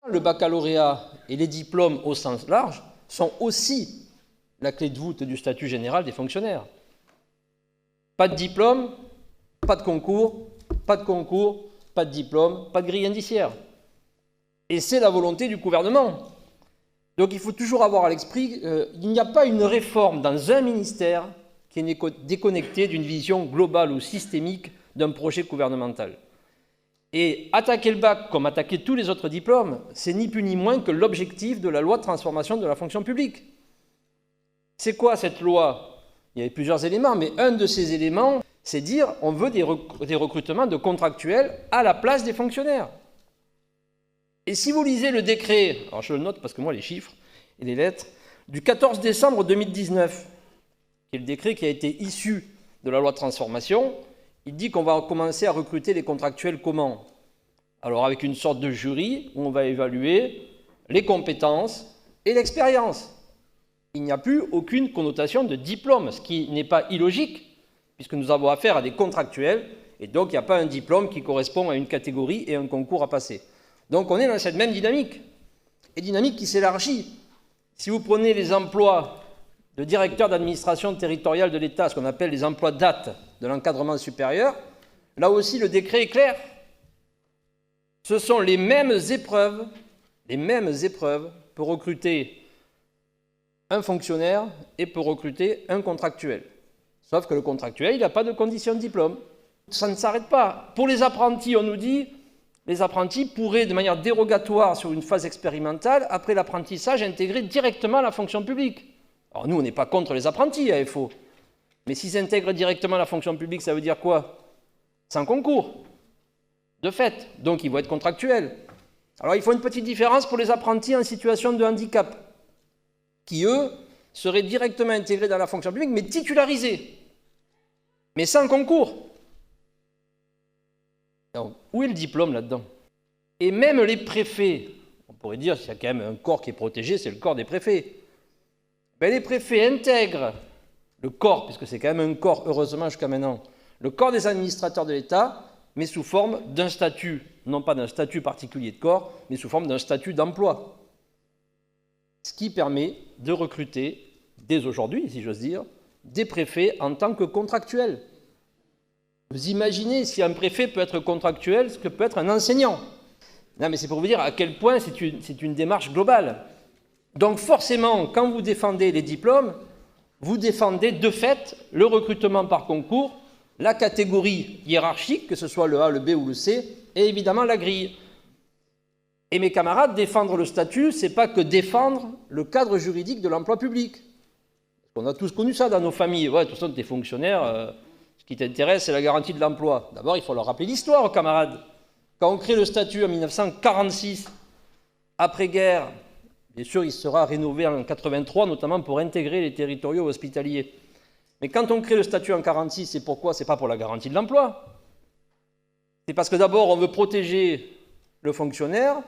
Le baccalauréat et les diplômes au sens large sont aussi la clé de voûte du statut général des fonctionnaires. Pas de diplôme, pas de concours, pas de diplôme, pas de grille indiciaire. Et c'est la volonté du gouvernement. Donc il faut toujours avoir à l'esprit qu'il n'y a pas une réforme dans un ministère qui est déconnectée d'une vision globale ou systémique d'un projet gouvernemental. Et attaquer le bac comme attaquer tous les autres diplômes, c'est ni plus ni moins que l'objectif de la loi de transformation de la fonction publique. C'est quoi cette loi? Il y avait plusieurs éléments, mais un de ces éléments, c'est dire on veut des recrutements de contractuels à la place des fonctionnaires. Et si vous lisez le décret, alors je le note parce que moi les chiffres et les lettres, du 14 décembre 2019, qui est le décret qui a été issu de la loi de transformation, il dit qu'on va commencer à recruter les contractuels comment? Alors avec une sorte de jury où on va évaluer les compétences et l'expérience. Il n'y a plus aucune connotation de diplôme, ce qui n'est pas illogique, puisque nous avons affaire à des contractuels, et donc il n'y a pas un diplôme qui correspond à une catégorie et un concours à passer. Donc on est dans cette même dynamique, et dynamique qui s'élargit. Si vous prenez les emplois de directeur d'administration territoriale de l'État, ce qu'on appelle les emplois DAT de l'encadrement supérieur, là aussi le décret est clair. Ce sont les mêmes épreuves pour recruter un fonctionnaire et pour recruter un contractuel. Sauf que le contractuel, il n'a pas de condition de diplôme. Ça ne s'arrête pas. Pour les apprentis, on nous dit, les apprentis pourraient de manière dérogatoire sur une phase expérimentale, après l'apprentissage, intégrer directement la fonction publique. Alors nous, on n'est pas contre les apprentis à FO. Mais s'ils intègrent directement la fonction publique, ça veut dire quoi? Sans concours, de fait. Donc ils vont être contractuels. Alors il faut une petite différence pour les apprentis en situation de handicap, qui, eux, seraient directement intégrés dans la fonction publique, mais titularisés, mais sans concours. Donc, où est le diplôme là-dedans? Et même les préfets, on pourrait dire qu'il y a quand même un corps qui est protégé, c'est le corps des préfets. Ben, les préfets intègrent le corps, puisque c'est quand même un corps, heureusement jusqu'à maintenant, le corps des administrateurs de l'État, mais sous forme d'un statut, non pas d'un statut particulier de corps, mais sous forme d'un statut d'emploi. Ce qui permet de recruter, dès aujourd'hui, si j'ose dire, des préfets en tant que contractuels. Vous imaginez si un préfet peut être contractuel, ce que peut être un enseignant. Non, mais c'est pour vous dire à quel point c'est une démarche globale. Donc forcément, quand vous défendez les diplômes, vous défendez de fait le recrutement par concours, la catégorie hiérarchique, que ce soit le A, le B ou le C, et évidemment la grille. Et mes camarades, défendre le statut, c'est pas que défendre le cadre juridique de l'emploi public. On a tous connu ça dans nos familles. Ouais, de toute façon, t'es fonctionnaire, ce qui t'intéresse, c'est la garantie de l'emploi. D'abord, il faut leur rappeler l'histoire aux camarades. Quand on crée le statut en 1946, après-guerre, bien sûr, il sera rénové en 1983, notamment pour intégrer les territoriaux hospitaliers. Mais quand on crée le statut en 1946, c'est pourquoi? C'est pas pour la garantie de l'emploi. C'est parce que d'abord, on veut protéger le fonctionnaire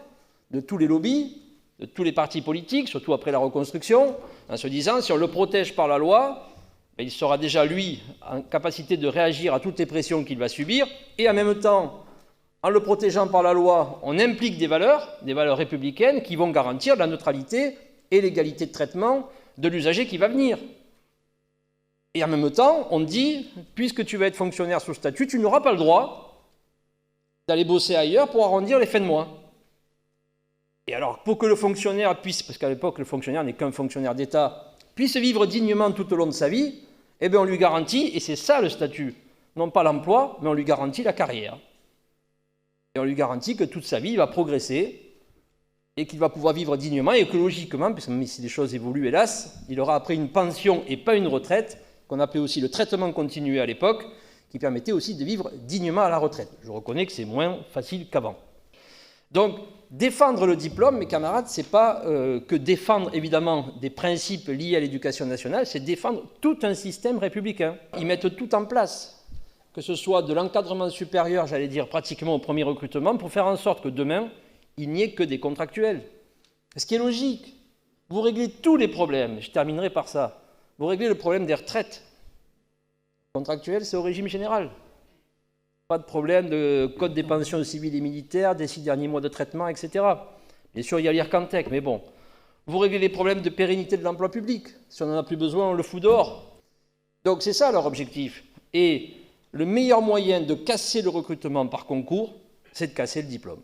de tous les lobbies, de tous les partis politiques, surtout après la reconstruction, en se disant, si on le protège par la loi, il sera déjà, lui, en capacité de réagir à toutes les pressions qu'il va subir, et en même temps, en le protégeant par la loi, on implique des valeurs républicaines qui vont garantir la neutralité et l'égalité de traitement de l'usager qui va venir. Et en même temps, on dit, puisque tu vas être fonctionnaire sous statut, tu n'auras pas le droit d'aller bosser ailleurs pour arrondir les fins de mois. Et alors, pour que le fonctionnaire puisse, parce qu'à l'époque, le fonctionnaire n'est qu'un fonctionnaire d'État, puisse vivre dignement tout au long de sa vie, eh bien on lui garantit, et c'est ça le statut, non pas l'emploi, mais on lui garantit la carrière. Et on lui garantit que toute sa vie, il va progresser et qu'il va pouvoir vivre dignement et que logiquement, puisque même si les choses évoluent, hélas, il aura après une pension et pas une retraite, qu'on appelait aussi le traitement continué à l'époque, qui permettait aussi de vivre dignement à la retraite. Je reconnais que c'est moins facile qu'avant. Donc, défendre le diplôme, mes camarades, ce n'est pas que défendre évidemment des principes liés à l'éducation nationale, c'est défendre tout un système républicain. Ils mettent tout en place, que ce soit de l'encadrement supérieur, j'allais dire pratiquement au premier recrutement, pour faire en sorte que demain, il n'y ait que des contractuels. Ce qui est logique. Vous réglez tous les problèmes, je terminerai par ça. Vous réglez le problème des retraites. Contractuel, c'est au régime général. Pas de problème de code des pensions civiles et militaires, des 6 derniers mois de traitement, etc. Bien sûr, il y a l'IRCANTEC, mais bon. Vous réglez les problèmes de pérennité de l'emploi public. Si on n'en a plus besoin, on le fout dehors. Donc c'est ça leur objectif. Et le meilleur moyen de casser le recrutement par concours, c'est de casser le diplôme.